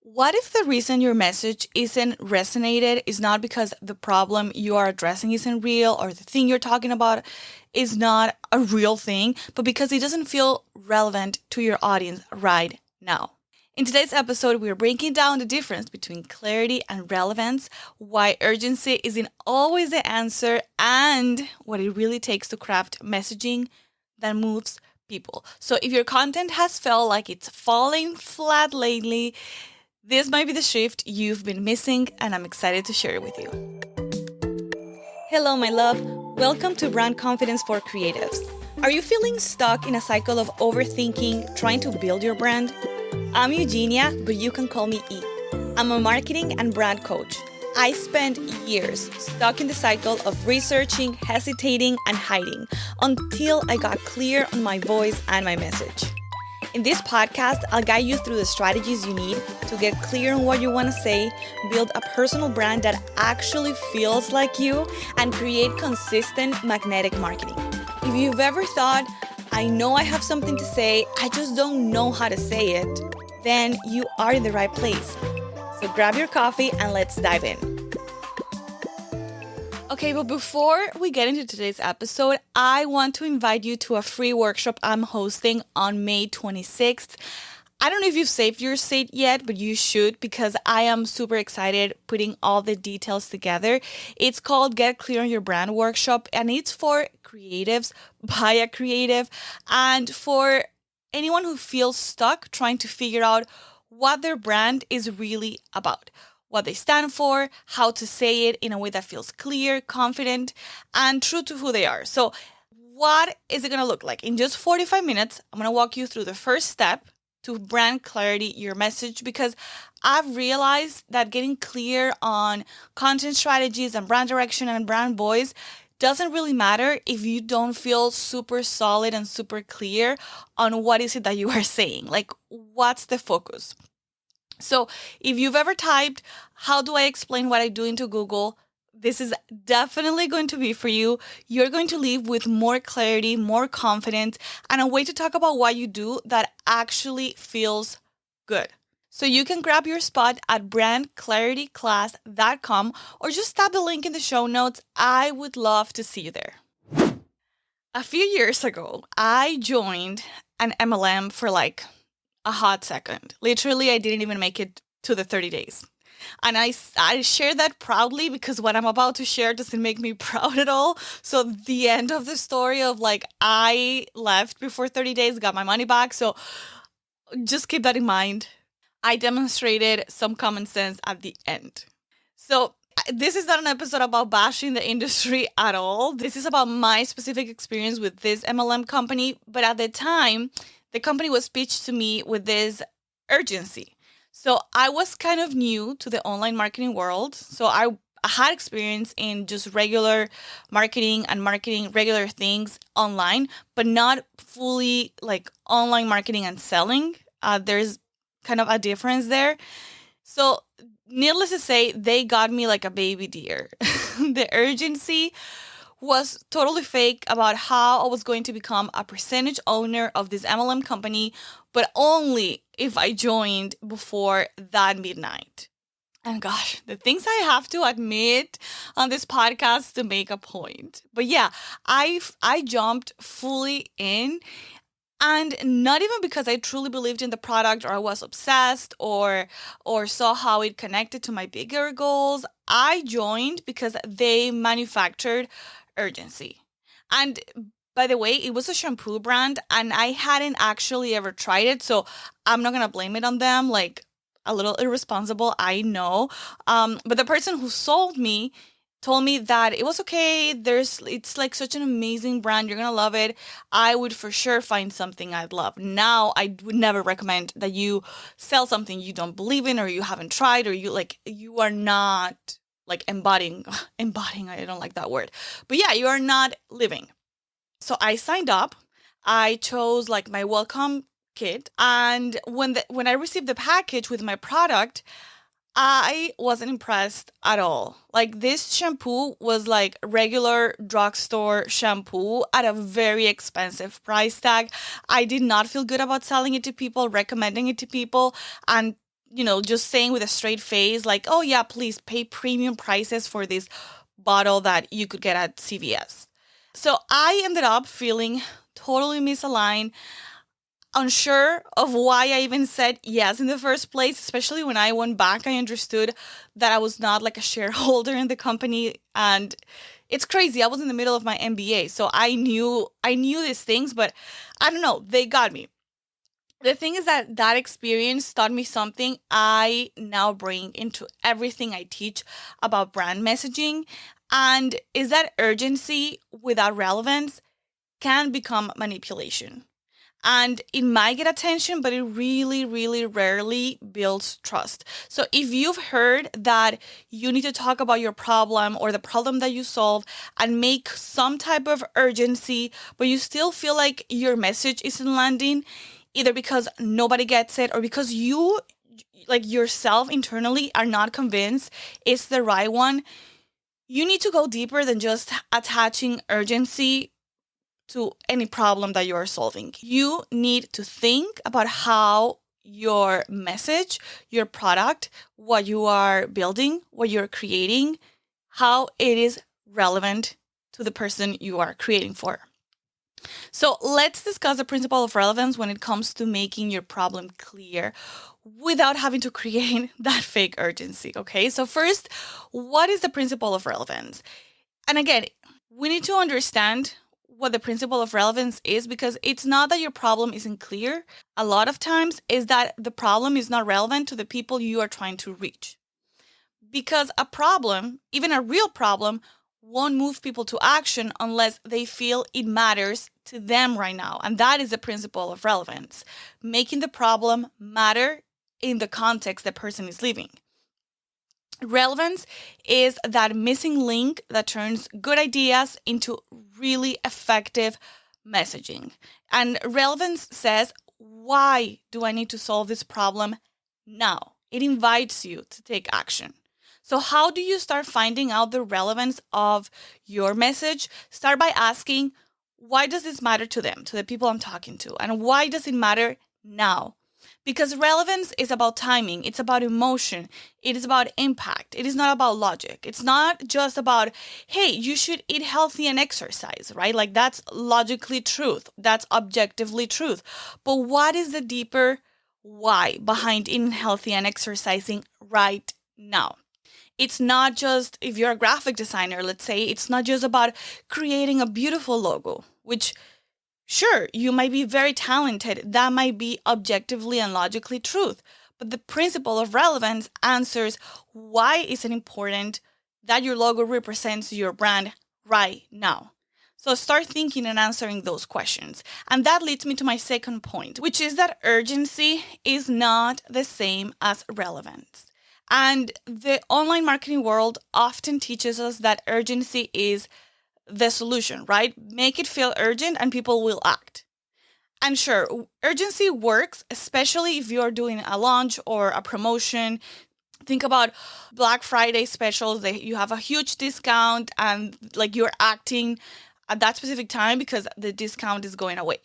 What if the reason your message isn't resonated is not because the problem you are addressing isn't real or the thing you're talking about is not a real thing, but because it doesn't feel relevant to your audience right now? In today's episode, we're breaking down the difference between clarity and relevance, why urgency isn't always the answer, and what it really takes to craft messaging that moves people. So if your content has felt like it's falling flat lately, this might be the shift you've been missing, and I'm excited to share it with you. Hello, my love. Welcome to Brand Confidence for Creatives. Are you feeling stuck in a cycle of overthinking, trying to build your brand? I'm Eugenia, but you can call me E. I'm a marketing and brand coach. I spent years stuck in the cycle of researching, hesitating, and hiding until I got clear on my voice and my message. In this podcast, I'll guide you through the strategies you need to get clear on what you want to say, build a personal brand that actually feels like you, and create consistent magnetic marketing. If you've ever thought, I know I have something to say, I just don't know how to say it, then you are in the right place. So grab your coffee and let's dive in. Okay, but before we get into today's episode, I want to invite you to a free workshop I'm hosting on May 26th. I don't know if you've saved your seat yet, but you should because I am super excited putting all the details together. It's called Get Clear on Your Brand Workshop, and it's for creatives by a creative and for anyone who feels stuck trying to figure out what their brand is really about, what they stand for, how to say it in a way that feels clear, confident, and true to who they are. So what is it going to look like? In just 45 minutes, I'm going to walk you through the first step to brand clarity, your message, because I've realized that getting clear on content strategies and brand direction and brand voice doesn't really matter if you don't feel super solid and super clear on what is it that you are saying. Like, what's the focus? So if you've ever typed, how do I explain what I do into Google? This is definitely going to be for you. You're going to leave with more clarity, more confidence, and a way to talk about what you do that actually feels good. So you can grab your spot at brandclarityclass.com or just tap the link in the show notes. I would love to see you there. A few years ago, I joined an MLM for like a hot second. Literally, I didn't even make it to the 30 days. And I share that proudly because what I'm about to share doesn't make me proud at all. So the end of the story of like, I left before 30 days, got my money back. So just keep that in mind. I demonstrated some common sense at the end. So this is not an episode about bashing the industry at all. This is about my specific experience with this MLM company. But at the time, the company was pitched to me with this urgency. So I was kind of new to the online marketing world. So I had experience in just regular marketing and marketing regular things online, but not fully like online marketing and selling. There's kind of a difference there. So needless to say, they got me like a baby deer. The urgency was totally fake about how I was going to become a percentage owner of this MLM company, but only if I joined before that midnight. And gosh, the things I have to admit on this podcast to make a point. But yeah, I jumped fully in. And not even because I truly believed in the product or I was obsessed or saw how it connected to my bigger goals. I joined because they manufactured urgency. And by the way, it was a shampoo brand and I hadn't actually ever tried it. So I'm not going to blame it on them. Like, a little irresponsible, I know. But the person who sold me told me that it was okay. It's like such an amazing brand. You're going to love it. I would for sure find something I'd love. Now, I would never recommend that you sell something you don't believe in or you haven't tried or you are not like embodying, I don't like that word. But yeah, you are not living. So I signed up. I chose like my welcome kit. And when I received the package with my product, I wasn't impressed at all. Like, this shampoo was like regular drugstore shampoo at a very expensive price tag. I did not feel good about selling it to people, recommending it to people. And just saying with a straight face, like, oh yeah, please pay premium prices for this bottle that you could get at CVS. So I ended up feeling totally misaligned, unsure of why I even said yes in the first place, especially when I went back. I understood that I was not like a shareholder in the company. And it's crazy. I was in the middle of my MBA. So I knew these things, but I don't know, they got me. The thing is that experience taught me something I now bring into everything I teach about brand messaging. And is that urgency without relevance can become manipulation. And it might get attention, but it really, really rarely builds trust. So if you've heard that you need to talk about your problem or the problem that you solve and make some type of urgency, but you still feel like your message isn't landing, either because nobody gets it or because you, like yourself internally, are not convinced it's the right one, you need to go deeper than just attaching urgency to any problem that you are solving. You need to think about how your message, your product, what you are building, what you're creating, how it is relevant to the person you are creating for. So let's discuss the principle of relevance when it comes to making your problem clear without having to create that fake urgency. Okay, so first, what is the principle of relevance? And again, we need to understand what the principle of relevance is, because it's not that your problem isn't clear. A lot of times is that the problem is not relevant to the people you are trying to reach. Because a problem, even a real problem, won't move people to action unless they feel it matters to them right now. And that is the principle of relevance, making the problem matter in the context the person is living. Relevance is that missing link that turns good ideas into really effective messaging. And relevance says, why do I need to solve this problem now? It invites you to take action. So how do you start finding out the relevance of your message? Start by asking, why does this matter to them, to the people I'm talking to? And why does it matter now? Because relevance is about timing, it's about emotion, it is about impact, it is not about logic. It's not just about, hey, you should eat healthy and exercise, right? Like that's logically truth, that's objectively truth. But what is the deeper why behind eating healthy and exercising right now? It's not just, if you're a graphic designer, let's say, it's not just about creating a beautiful logo, which sure, you might be very talented. That might be objectively and logically truth. But the principle of relevance answers why is it important that your logo represents your brand right now. So start thinking and answering those questions. And that leads me to my second point, which is that urgency is not the same as relevance. And the online marketing world often teaches us that urgency is the solution, right? Make it feel urgent and people will act. And sure, urgency works, especially if you're doing a launch or a promotion. Think about Black Friday specials. You have a huge discount and like you're acting at that specific time because the discount is going away.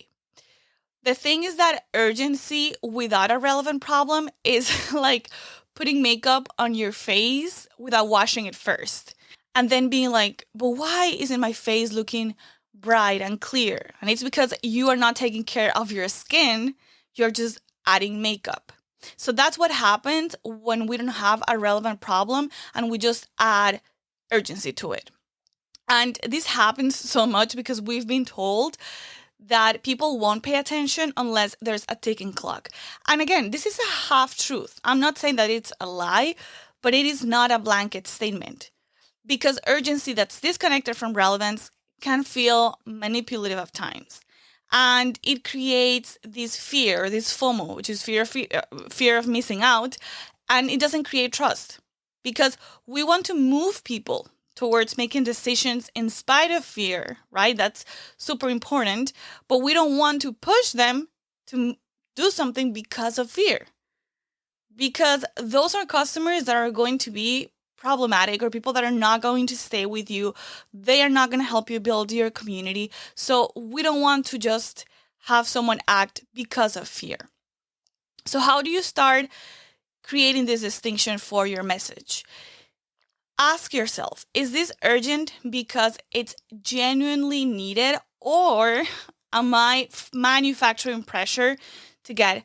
The thing is that urgency without a relevant problem is like putting makeup on your face without washing it first. And then being like, but why isn't my face looking bright and clear? And it's because you are not taking care of your skin. You're just adding makeup. So that's what happens when we don't have a relevant problem and we just add urgency to it. And this happens so much because we've been told that people won't pay attention unless there's a ticking clock. And again, this is a half truth. I'm not saying that it's a lie, but it is not a blanket statement. Because urgency that's disconnected from relevance can feel manipulative at times. And it creates this fear, this FOMO, which is fear of missing out. And it doesn't create trust because we want to move people towards making decisions in spite of fear, right? That's super important. But we don't want to push them to do something because of fear. Because those are customers that are going to be problematic or people that are not going to stay with you. They are not going to help you build your community. So we don't want to just have someone act because of fear. So how do you start creating this distinction for your message. Ask yourself, is this urgent because it's genuinely needed, or am I manufacturing pressure to get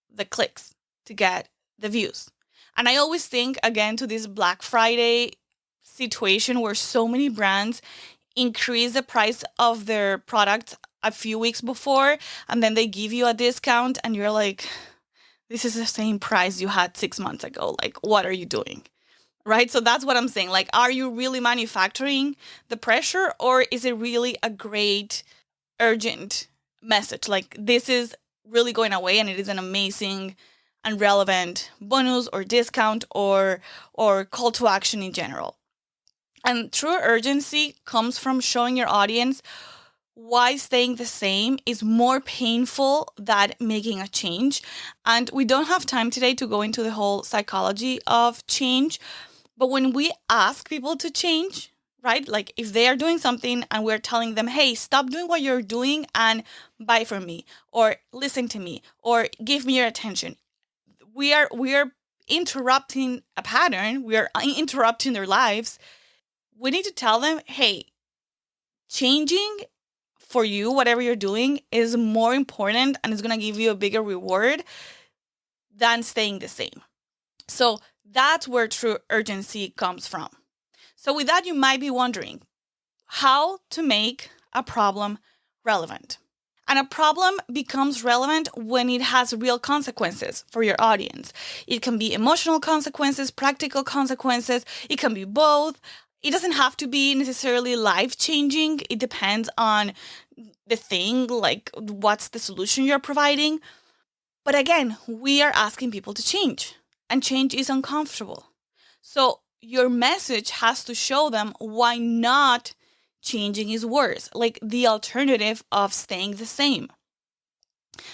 the clicks, to get the views? And I always think, again, to this Black Friday situation where so many brands increase the price of their products a few weeks before, and then they give you a discount, and you're like, this is the same price you had 6 months ago. Like, what are you doing? Right? So that's what I'm saying. Like, are you really manufacturing the pressure, or is it really a great, urgent message? Like, this is really going away and it is an amazing and relevant bonus or discount or call to action in general. And true urgency comes from showing your audience why staying the same is more painful than making a change. And we don't have time today to go into the whole psychology of change. But when we ask people to change, right? Like if they are doing something and we're telling them, hey, stop doing what you're doing and buy from me, or listen to me, or give me your attention. We are interrupting a pattern. We are interrupting their lives. We need to tell them, hey, changing for you, whatever you're doing, is more important and it's going to give you a bigger reward than staying the same. So that's where true urgency comes from. So with that, you might be wondering how to make a problem relevant. And a problem becomes relevant when it has real consequences for your audience. It can be emotional consequences, practical consequences. It can be both. It doesn't have to be necessarily life-changing. It depends on the thing, like what's the solution you're providing. But again, we are asking people to change, and change is uncomfortable. So your message has to show them why not changing is worse, like the alternative of staying the same.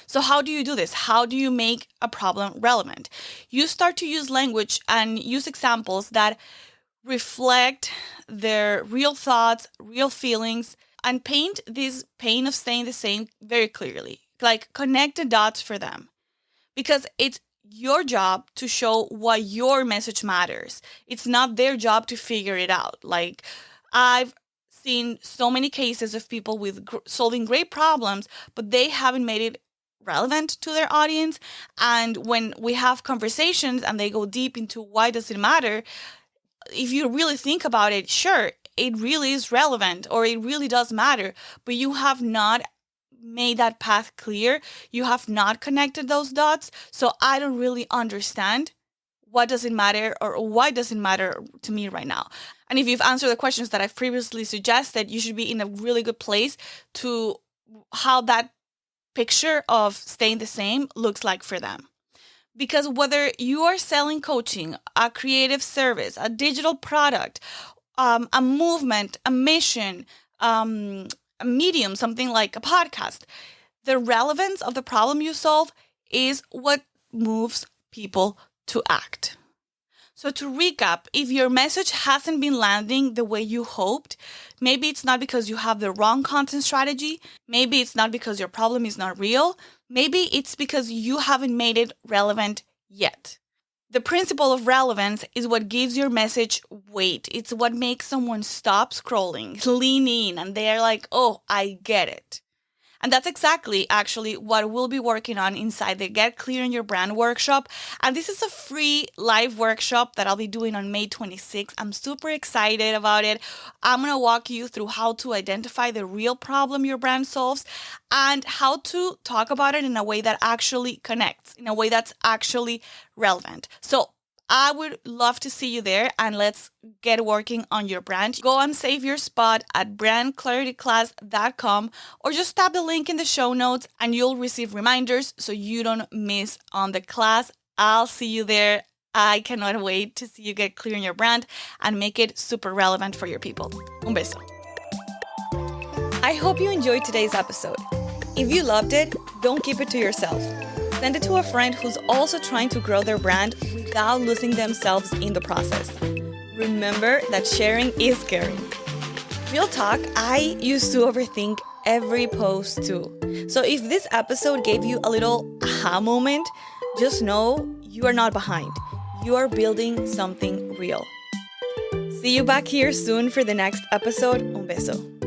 So how do you do this? How do you make a problem relevant? You start to use language and use examples that reflect their real thoughts, real feelings, and paint this pain of staying the same very clearly. Like connect the dots for them. Because it's your job to show why your message matters. It's not their job to figure it out. Like I've seen so many cases of people with solving great problems, but they haven't made it relevant to their audience. And when we have conversations and they go deep into why does it matter, if you really think about it, sure, it really is relevant or it really does matter, but you have not made that path clear. You have not connected those dots. So I don't really understand what does it matter or why does it matter to me right now. And if you've answered the questions that I've previously suggested, you should be in a really good place to how that picture of staying the same looks like for them. Because whether you are selling coaching, a creative service, a digital product, a movement, a mission, a medium, something like a podcast, the relevance of the problem you solve is what moves people to act. So to recap, if your message hasn't been landing the way you hoped, maybe it's not because you have the wrong content strategy. Maybe it's not because your problem is not real. Maybe it's because you haven't made it relevant yet. The principle of relevance is what gives your message weight. It's what makes someone stop scrolling, lean in, and they're like, oh, I get it. And that's exactly actually what we'll be working on inside the Get Clear in Your Brand workshop. And this is a free live workshop that I'll be doing on May 26th. I'm super excited about it. I'm going to walk you through how to identify the real problem your brand solves and how to talk about it in a way that actually connects, in a way that's actually relevant. So I would love to see you there, and let's get working on your brand. Go and save your spot at brandclarityclass.com, or just tap the link in the show notes and you'll receive reminders so you don't miss on the class. I'll see you there. I cannot wait to see you get clear in your brand and make it super relevant for your people. Un beso. I hope you enjoyed today's episode. If you loved it, don't keep it to yourself. Send it to a friend who's also trying to grow their brand without losing themselves in the process. Remember that sharing is caring. Real talk, I used to overthink every post too. So if this episode gave you a little aha moment, just know you are not behind. you are building something real. See you back here soon for the next episode. Un beso.